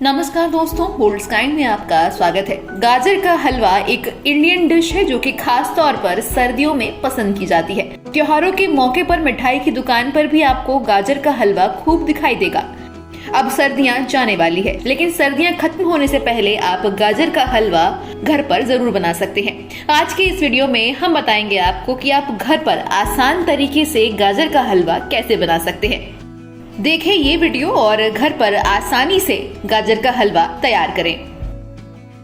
नमस्कार दोस्तों, बोल्डस्काई में आपका स्वागत है। गाजर का हलवा एक इंडियन डिश है जो कि खास तौर पर सर्दियों में पसंद की जाती है। त्योहारों के मौके पर मिठाई की दुकान पर भी आपको गाजर का हलवा खूब दिखाई देगा। अब सर्दियां जाने वाली है, लेकिन सर्दियां खत्म होने से पहले आप गाजर का हलवा घर पर जरूर बना सकते हैं। आज के इस वीडियो में हम बताएंगे आपको कि आप घर पर आसान तरीके से गाजर का हलवा कैसे बना सकते हैं। देखें ये वीडियो और घर पर आसानी से गाजर का हलवा तैयार करें।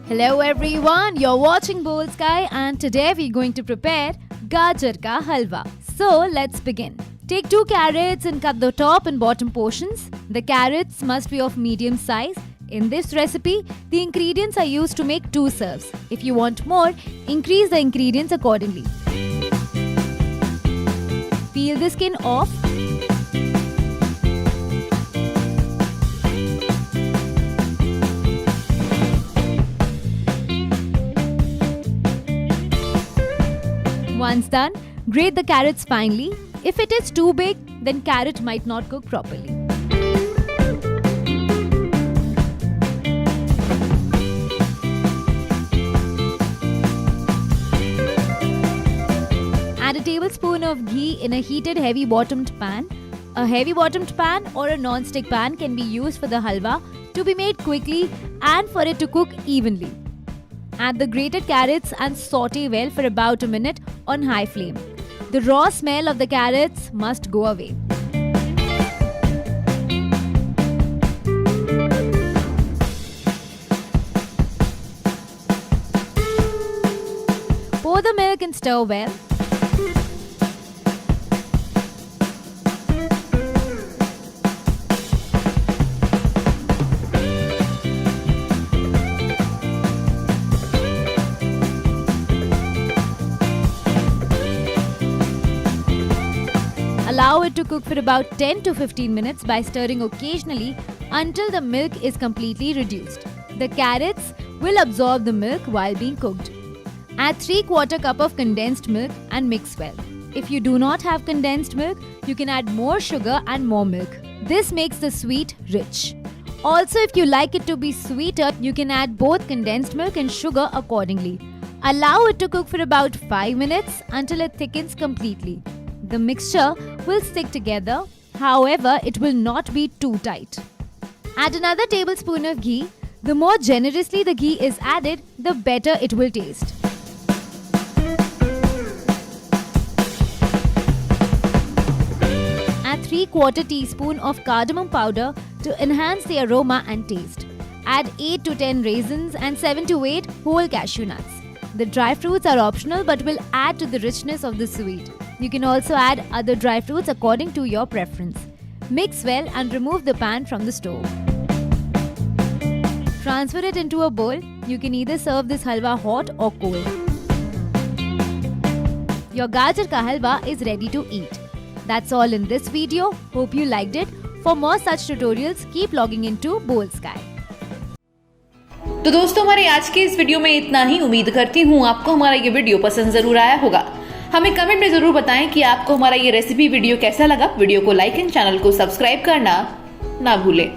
Hello everyone, you're watching Boldsky and today we're going to prepare Gajar Ka Halwa. So let's begin. Take 2 carrots and cut the top and bottom portions. The carrots must be of medium size. In this recipe, the ingredients are used to make 2 serves. If you want more, increase the ingredients accordingly. Peel the skin off. Once done, grate the carrots finely. If it is too big, then carrot might not cook properly. Add a tablespoon of ghee in a heated heavy-bottomed pan. A heavy-bottomed pan or a non-stick pan can be used for the halwa to be made quickly and for it to cook evenly. Add the grated carrots and saute well for about a minute on high flame. The raw smell of the carrots must go away. Pour the milk and stir well. Allow it to cook for about 10 to 15 minutes by stirring occasionally until the milk is completely reduced. The carrots will absorb the milk while being cooked. Add 3/4 cup of condensed milk and mix well. If you do not have condensed milk, you can add more sugar and more milk. This makes the sweet rich. Also, if you like it to be sweeter, you can add both condensed milk and sugar accordingly. Allow it to cook for about 5 minutes until it thickens completely. The mixture will stick together, however, it will not be too tight. Add another tablespoon of ghee. The more generously the ghee is added, the better it will taste. Add 3/4 teaspoon of cardamom powder to enhance the aroma and taste. Add 8 to 10 raisins and 7 to 8 whole cashew nuts. The dry fruits are optional but will add to the richness of the sweet. You can also add other dry fruits according to your preference. Mix well and remove the pan from the stove. Transfer it into a bowl. You can either serve this halwa hot or cold. Your Gajar Ka Halwa is ready to eat. That's all in this video. Hope you liked it. For more such tutorials, keep logging into Boldsky. तो दोस्तों, हमारे आज के इस video में इतना ही। उम्मीद करती हूँ आपको हमारा ये वीडियो पसंद जरूर आया होगा। हमें कमेंट में जरूर बताएं कि आपको हमारा ये रेसिपी वीडियो कैसा लगा। वीडियो को लाइक एंड चैनल को सब्सक्राइब करना ना भूलें।